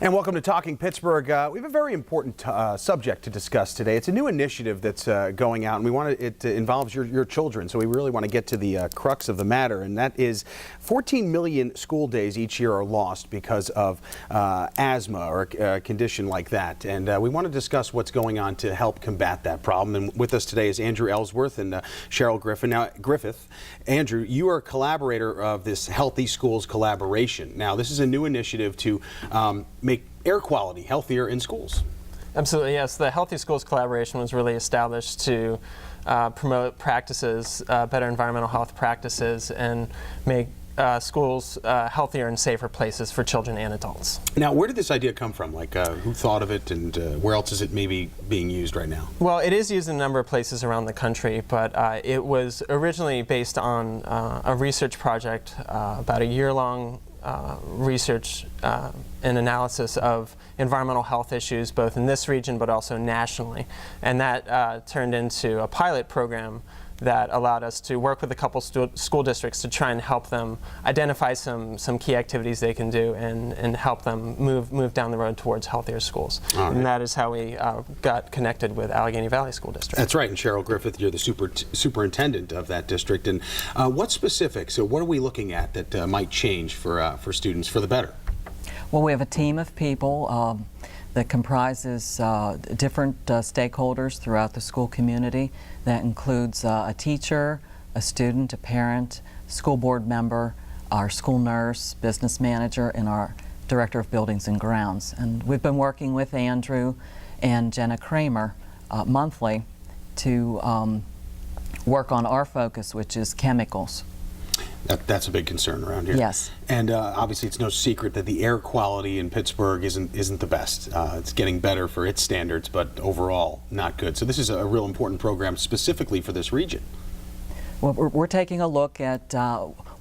And welcome to Talking Pittsburgh. We have a very important subject to discuss today. It's a new initiative that's going out, and it involves your children. So we really want to get to the crux of the matter, and that is 14 million school days each year are lost because of asthma or a condition like that. And we want to discuss what's going on to help combat that problem. And with us today is Andrew Ellsworth and Cheryl Griffith. Andrew, you are a collaborator of this Healthy Schools collaboration. Now, this is a new initiative to make air quality healthier in schools. Absolutely, yes. The Healthy Schools collaboration was really established to promote practices, better environmental health practices, and make schools healthier and safer places for children and adults. Now, where did this idea come from? Like, who thought of it, and where else is it maybe being used right now? Well, it is used in a number of places around the country, but it was originally based on a research project, about a year-long research and analysis of environmental health issues both in this region but also nationally. And that turned into a pilot program that allowed us to work with a couple school districts to try and help them identify some key activities they can do and help them move down the road towards healthier schools. Right. And that is how we got connected with Allegheny Valley School District. That's right, and Cheryl Griffith, you're the superintendent of that district. And what specifics, so what are we looking at that might change for students for the better? Well, we have a team of people that comprises different stakeholders throughout the school community. That includes a teacher, a student, a parent, school board member, our school nurse, business manager, and our director of buildings and grounds. And we've been working with Andrew and Jenna Kramer monthly to work on our focus, which is chemicals. That's a big concern around here. Yes. And obviously it's no secret that the air quality in Pittsburgh isn't the best. It's getting better for its standards, but overall not good. So this is a real important program specifically for this region. Well, we're taking a look at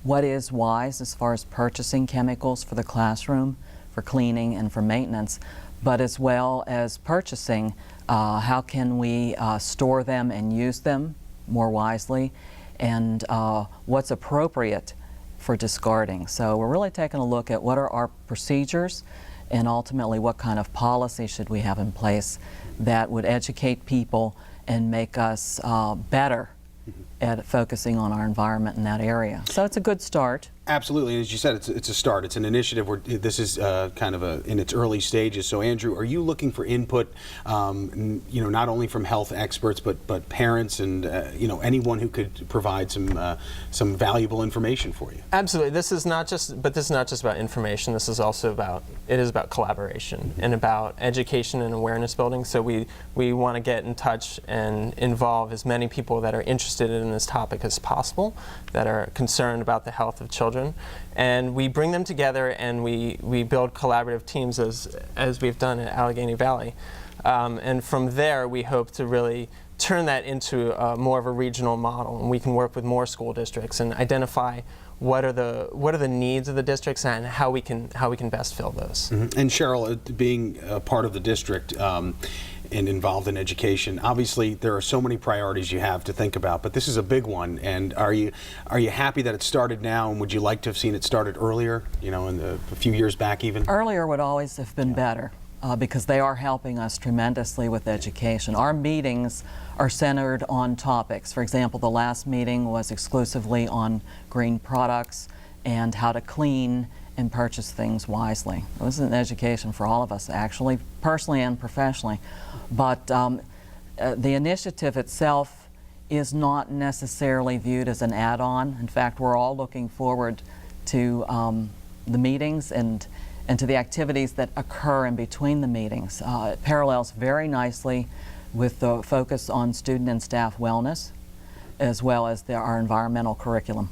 what is wise as far as purchasing chemicals for the classroom, for cleaning and for maintenance, but as well as purchasing, how can we store them and use them more wisely, and what's appropriate for discarding. So we're really taking a look at what are our procedures and ultimately what kind of policy should we have in place that would educate people and make us better at focusing on our environment in that area. So it's a good start. Absolutely, as you said, it's a start. It's an initiative where this is kind of in its early stages. So, Andrew, are you looking for input, not only from health experts, but parents and anyone who could provide some valuable information for you? Absolutely. This is not just about information. This is also about collaboration and about education and awareness building. So we want to get in touch and involve as many people that are interested in this topic as possible, that are concerned about the health of children. And we bring them together and we build collaborative teams as we've done at Allegheny Valley. And from there we hope to really turn that into more of a regional model, and we can work with more school districts and identify what are the needs of the districts and how we can best fill those. Mm-hmm. And Cheryl, being a part of the district and involved in education, obviously there are so many priorities you have to think about, but this is a big one. And are you happy that it started now, and would you like to have seen it started earlier, a few years back even? Earlier would always have been better because they are helping us tremendously with education. Our meetings are centered on topics. For example, the last meeting was exclusively on green products and how to clean and purchase things wisely. It was an education for all of us, actually, personally and professionally. But the initiative itself is not necessarily viewed as an add-on. In fact, we're all looking forward to the meetings and to the activities that occur in between the meetings. It parallels very nicely with the focus on student and staff wellness, as well as our environmental curriculum.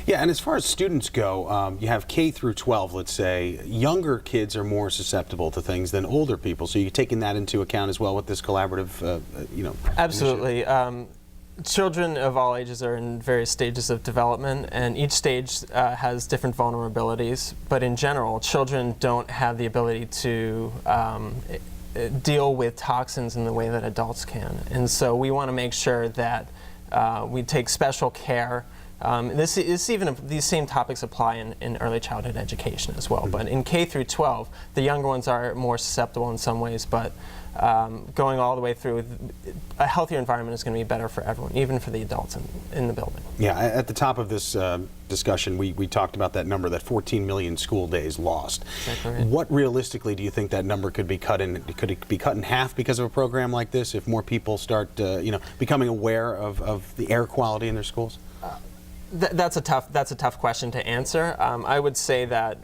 Yeah, and as far as students go, you have K through 12, let's say. Younger kids are more susceptible to things than older people, so you're taking that into account as well with this collaborative, Absolutely. Children of all ages are in various stages of development, and each stage has different vulnerabilities, but in general, children don't have the ability to deal with toxins in the way that adults can. And so we want to make sure that we take special care These same topics apply in early childhood education as well. But in K through 12, the younger ones are more susceptible in some ways, but going all the way through, a healthier environment is going to be better for everyone, even for the adults in the building. Yeah, at the top of this discussion, we talked about that number, that 14 million school days lost. Exactly right. What realistically do you think that number could be cut in? Could it be cut in half because of a program like this? If more people start, becoming aware of the air quality in their schools? That's a tough question to answer. I would say that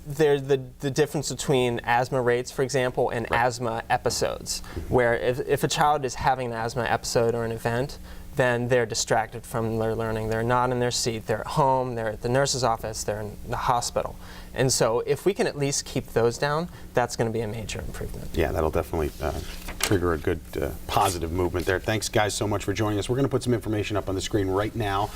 there's the difference between asthma rates, for example, and asthma episodes, where if a child is having an asthma episode or an event, then they're distracted from their learning. They're not in their seat. They're at home. They're at the nurse's office. They're in the hospital. And so if we can at least keep those down, that's going to be a major improvement. Yeah, that'll definitely trigger a good positive movement there. Thanks, guys, so much for joining us. We're going to put some information up on the screen right now.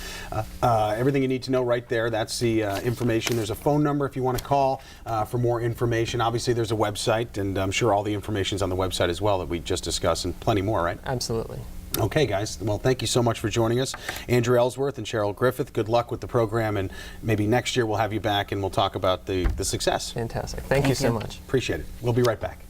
Everything you need to know right there. That's the information. There's a phone number if you want to call for more information. Obviously, there's a website, and I'm sure all the information's on the website as well that we just discussed, and plenty more, right? Absolutely. Okay, guys. Well, thank you so much for joining us. Andrew Ellsworth and Cheryl Griffith, good luck with the program, and maybe next year we'll have you back and we'll talk about the success. Fantastic. Thank you so much. Appreciate it. We'll be right back.